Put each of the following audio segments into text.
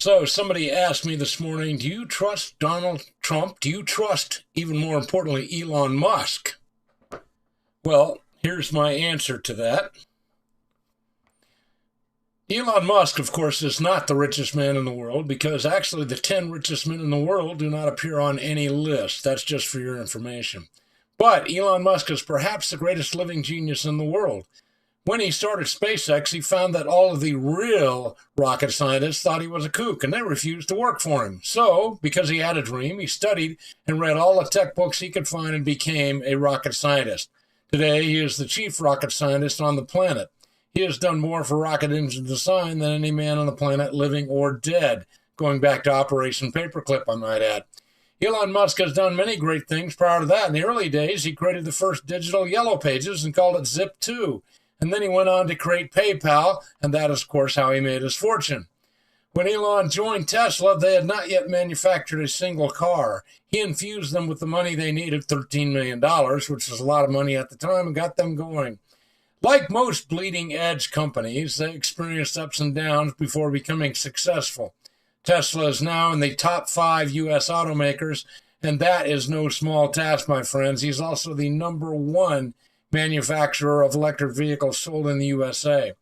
So somebody asked me this morning, do you trust Donald Trump? Do you trust, even more importantly, Elon Musk? Well, here's my answer to that. Elon Musk, of course, is not the richest man in the world because actually the 10 richest men in the world do not appear on any list. That's just for your information. But Elon Musk is perhaps the greatest living genius in the world. When he started SpaceX, he found that all of the real rocket scientists thought he was a kook and they refused to work for him. So, because he had a dream, he studied and read all the tech books he could find and became a rocket scientist. Today, he is the chief rocket scientist on the planet. He has done more for rocket engine design than any man on the planet, living or dead, going back to Operation Paperclip, I might add. Elon Musk has done many great things prior to that. In the early days, he created the first digital yellow pages and called it Zip2. And then he went on to create PayPal, and that is, of course, how he made his fortune. When Elon joined Tesla, they had not yet manufactured a single car. He infused them with the money they needed, $13 million, which was a lot of money at the time, and got them going. Like most bleeding-edge companies, they experienced ups and downs before becoming successful. Tesla is now in the top 5 U.S. automakers, and that is no small task, my friends. He's also the #1 manufacturer of electric vehicles sold in the USA.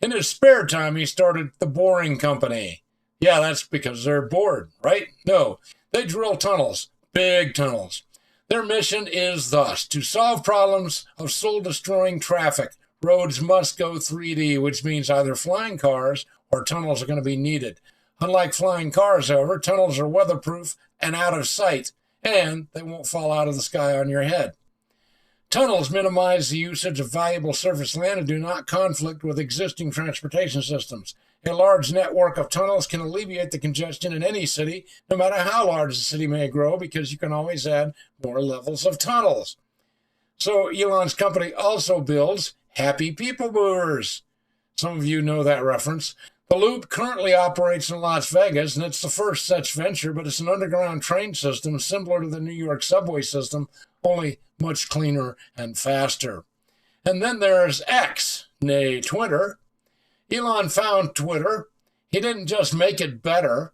In his spare time, he started the Boring Company. Yeah, that's because they're bored, right? No, they drill tunnels, big tunnels. Their mission is thus: to solve problems of soul-destroying traffic. Roads must go 3D, which means either flying cars or tunnels are going to be needed. Unlike flying cars, however, tunnels are weatherproof and out of sight, and they won't fall out of the sky on your head. Tunnels minimize the usage of valuable surface land and do not conflict with existing transportation systems. A large network of tunnels can alleviate the congestion in any city, no matter how large the city may grow, because you can always add more levels of tunnels. So Elon's company also builds happy people movers. Some of you know that reference. The Loop currently operates in Las Vegas, and it's the first such venture, but it's an underground train system similar to the New York subway system, only much cleaner and faster. And then there's X, nay Twitter. Elon found Twitter. He didn't just make it better.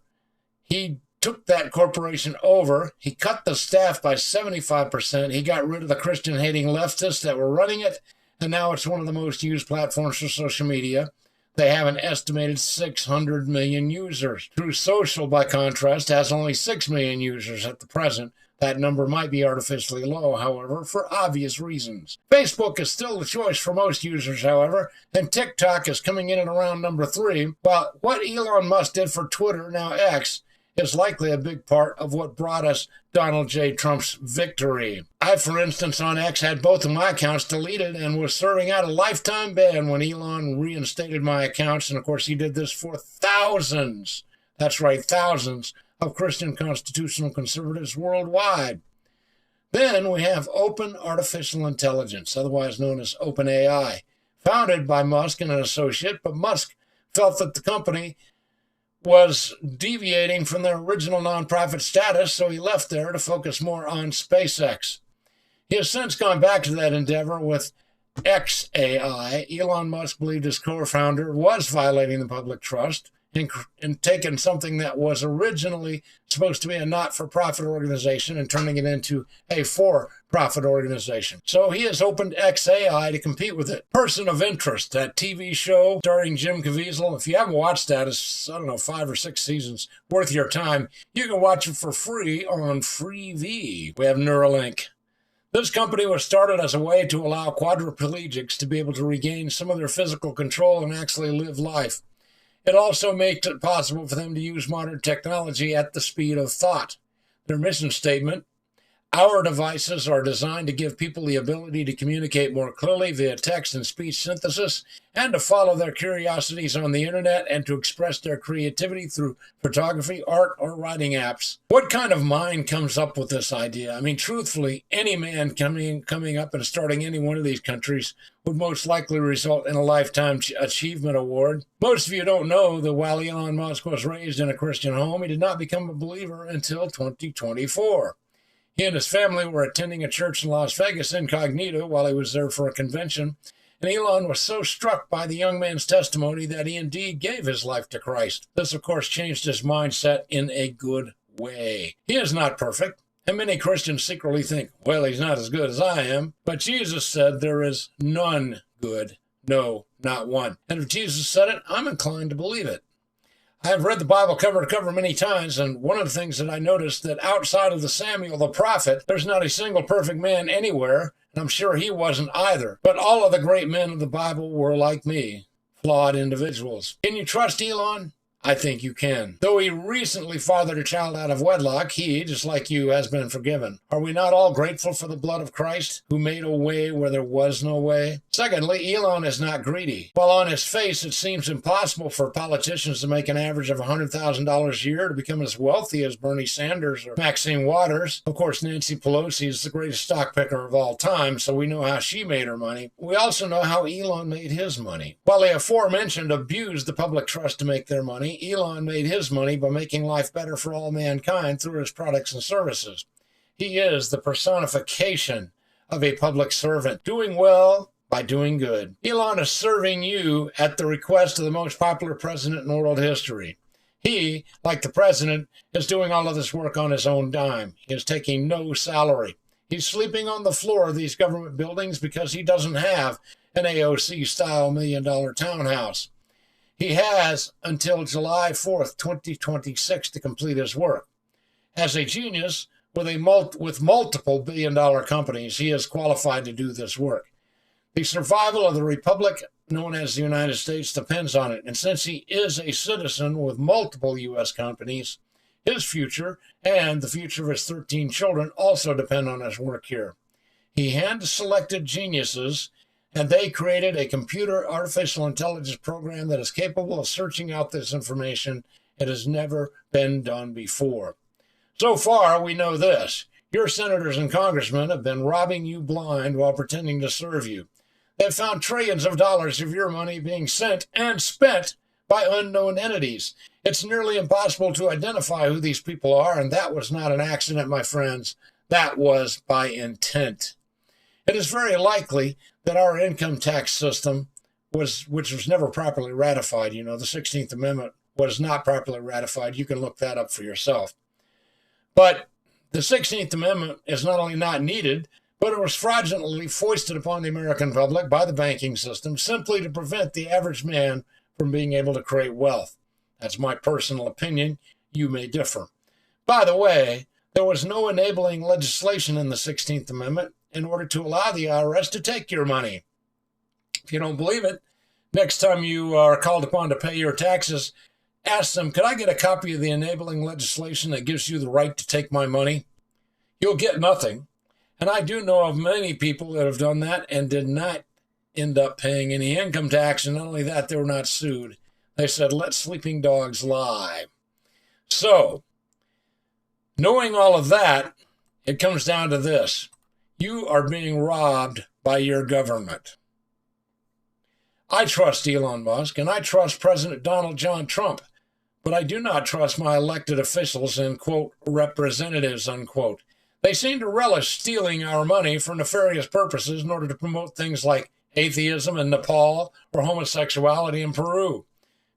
He took that corporation over. He cut the staff by 75%. He got rid of the Christian-hating leftists that were running it, and now it's one of the most used platforms for social media. They have an estimated 600 million users. Truth Social, by contrast, has only 6 million users at the present. That number might be artificially low, however, for obvious reasons. Facebook is still the choice for most users, however, and TikTok is coming in at around number 3. But what Elon Musk did for Twitter, now X, is likely a big part of what brought us Donald J. Trump's victory. I, for instance, on X had both of my accounts deleted and was serving out a lifetime ban when Elon reinstated my accounts. And of course, he did this for thousands, that's right, thousands of Christian constitutional conservatives worldwide. Then we have Open Artificial Intelligence, otherwise known as OpenAI, founded by Musk and an associate, but Musk felt that the company was deviating from their original nonprofit status, so he left there to focus more on SpaceX. He has since gone back to that endeavor with XAI. Elon Musk believed his co-founder was violating the public trust and taking something that was originally supposed to be a not-for-profit organization and turning it into a for-profit organization. So he has opened XAI to compete with it. Person of Interest, that TV show starring Jim Caviezel. If you haven't watched that, it's, 5 or 6 seasons worth your time. You can watch it for free on Freevee. We have Neuralink. This company was started as a way to allow quadriplegics to be able to regain some of their physical control and actually live life. It also makes it possible for them to use modern technology at the speed of thought. Their mission statement: our devices are designed to give people the ability to communicate more clearly via text and speech synthesis, and to follow their curiosities on the internet, and to express their creativity through photography, art, or writing apps. What kind of mind comes up with this idea? I mean, truthfully, any man coming up and starting any one of these countries would most likely result in a Lifetime Achievement Award. Most of you don't know that while Elon Musk was raised in a Christian home, he did not become a believer until 2024. He and his family were attending a church in Las Vegas incognito while he was there for a convention, And Elon was so struck by the young man's testimony that he indeed gave his life to Christ. This, of course, changed his mindset in a good way. He is not perfect, and many Christians secretly think, well, he's not as good as I am. But Jesus said there is none good, no, not one. And if Jesus said it, I'm inclined to believe it. I have read the Bible cover to cover many times, and one of the things that I noticed that outside of the Samuel the prophet, there's not a single perfect man anywhere, and I'm sure he wasn't either. But all of the great men of the Bible were like me, flawed individuals. Can you trust Elon? I think you can. Though he recently fathered a child out of wedlock, he, just like you, has been forgiven. Are we not all grateful for the blood of Christ, who made a way where there was no way? Secondly, Elon is not greedy. While on his face it seems impossible for politicians to make an average of $100,000 a year to become as wealthy as Bernie Sanders or Maxine Waters. Of course, Nancy Pelosi is the greatest stock picker of all time, so we know how she made her money. We also know how Elon made his money. While the aforementioned abused the public trust to make their money, Elon made his money by making life better for all mankind through his products and services. He is the personification of a public servant, doing well by doing good. Elon is serving you at the request of the most popular president in world history. He, like the president, is doing all of this work on his own dime. He is taking no salary. He's sleeping on the floor of these government buildings because he doesn't have an AOC-style $1 million townhouse. He has until July 4th, 2026 to complete his work. As a genius with multiple billion-dollar companies, he is qualified to do this work. The survival of the republic known as the United States depends on it, and since he is a citizen with multiple U.S. companies, his future and the future of his 13 children also depend on his work here. He hand-selected geniuses, and they created a computer artificial intelligence program that is capable of searching out this information. It has never been done before. So far, we know this. Your senators and congressmen have been robbing you blind while pretending to serve you. They've found trillions of dollars of your money being sent and spent by unknown entities. It's nearly impossible to identify who these people are, and that was not an accident, my friends. That was by intent. It is very likely that our income tax system, which was never properly ratified, the 16th Amendment was not properly ratified. You can look that up for yourself. But the 16th Amendment is not only not needed, but it was fraudulently foisted upon the American public by the banking system simply to prevent the average man from being able to create wealth. That's my personal opinion. You may differ. By the way, there was no enabling legislation in the 16th Amendment in order to allow the IRS to take your money. If you don't believe it, next time you are called upon to pay your taxes, ask them, could I get a copy of the enabling legislation that gives you the right to take my money? You'll get nothing. And I do know of many people that have done that and did not end up paying any income tax. And not only that, they were not sued. They said, let sleeping dogs lie. So, knowing all of that, it comes down to this. You are being robbed by your government. I trust Elon Musk and I trust President Donald John Trump, but I do not trust my elected officials and, quote, representatives, unquote. They seem to relish stealing our money for nefarious purposes in order to promote things like atheism in Nepal or homosexuality in Peru.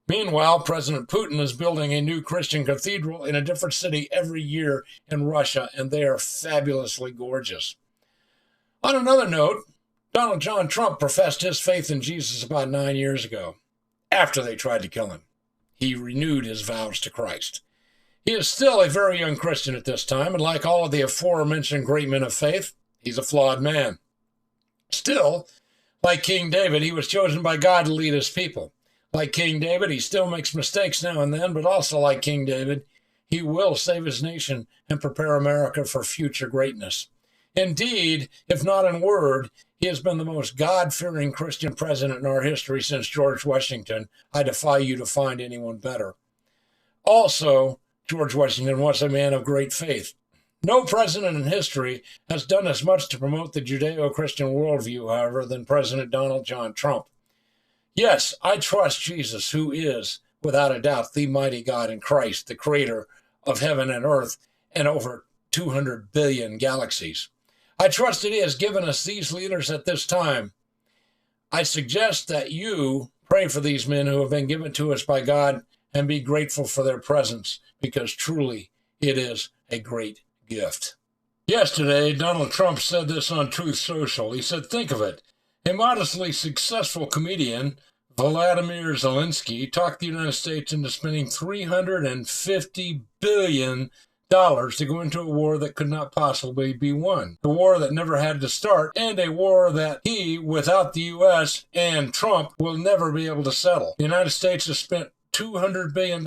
Meanwhile, President Putin is building a new Christian cathedral in a different city every year in Russia, and they are fabulously gorgeous. On another note, Donald John Trump professed his faith in Jesus about 9 years ago, after they tried to kill him. He renewed his vows to Christ. He is still a very young Christian at this time, and like all of the aforementioned great men of faith, he's a flawed man. Still, like King David, he was chosen by God to lead his people. Like King David, he still makes mistakes now and then, but also like King David, he will save his nation and prepare America for future greatness. Indeed, if not in word, he has been the most God-fearing Christian president in our history since George Washington. I defy you to find anyone better. Also, George Washington was a man of great faith. No president in history has done as much to promote the Judeo-Christian worldview, however, than President Donald John Trump. Yes, I trust Jesus, who is, without a doubt, the mighty God in Christ, the creator of heaven and earth and over 200 billion galaxies. I trust that he has given us these leaders at this time. I suggest that you pray for these men who have been given to us by God and be grateful for their presence, because truly it is a great gift. Yesterday, Donald Trump said this on Truth Social. He said, think of it. A modestly successful comedian, Vladimir Zelensky, talked the United States into spending $350 billion to go into a war that could not possibly be won. A war that never had to start, and a war that he, without the U.S. and Trump, will never be able to settle. The United States has spent $200 billion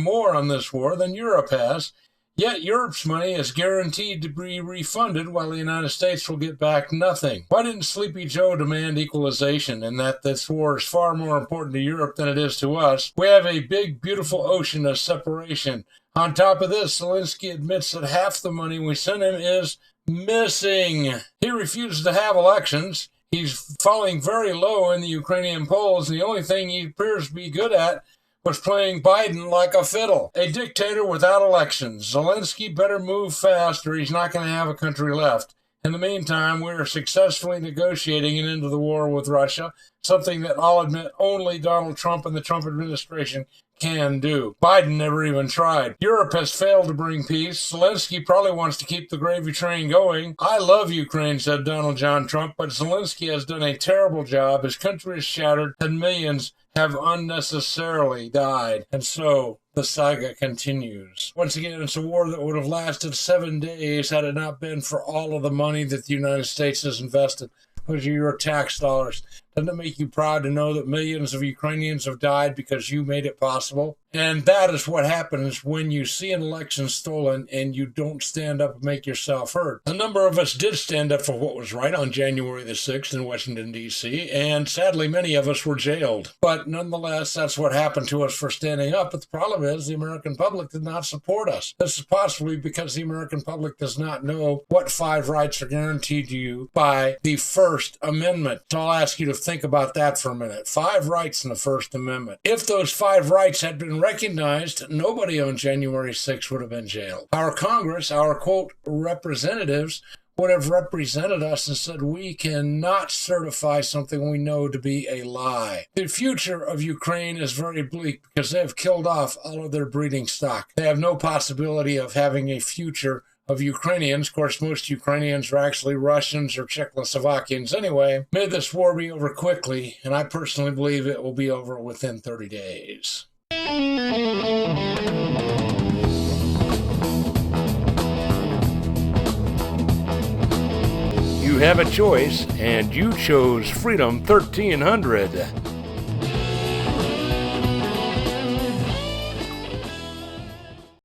more on this war than Europe has, yet Europe's money is guaranteed to be refunded while the United States will get back nothing. Why didn't Sleepy Joe demand equalization, and that this war is far more important to Europe than it is to us? We have a big, beautiful ocean of separation. On top of this, Zelensky admits that half the money we sent him is missing. He refuses to have elections. He's falling very low in the Ukrainian polls, and the only thing he appears to be good at was playing Biden like a fiddle. A dictator without elections. Zelensky better move fast or he's not going to have a country left. In the meantime, we are successfully negotiating an end to the war with Russia, something that I'll admit only Donald Trump and the Trump administration can do. Biden never even tried. Europe has failed to bring peace. Zelensky probably wants to keep the gravy train going. I love Ukraine, said Donald John Trump, but Zelensky has done a terrible job. His country is shattered and millions have unnecessarily died. And so the saga continues. Once again, it's a war that would have lasted 7 days had it not been for all of the money that the United States has invested. Those are your tax dollars. Doesn't it make you proud to know that millions of Ukrainians have died because you made it possible? And that is what happens when you see an election stolen and you don't stand up and make yourself heard. A number of us did stand up for what was right on January the 6th in Washington, D.C., and sadly many of us were jailed. But nonetheless, that's what happened to us for standing up. But the problem is the American public did not support us. This is possibly because the American public does not know what 5 rights are guaranteed to you by the First Amendment. So I'll ask you to think about that for a minute. 5 rights in the First Amendment. If those 5 rights had been recognized, nobody on January 6th would have been jailed. Our Congress, our, quote, representatives, would have represented us and said, we cannot certify something we know to be a lie. The future of Ukraine is very bleak because they have killed off all of their breeding stock. They have no possibility of having a future of Ukrainians. Of course, most Ukrainians are actually Russians or Czechoslovakians anyway. May this war be over quickly, and I personally believe it will be over within 30 days. You have a choice, and you chose Freedom 1300.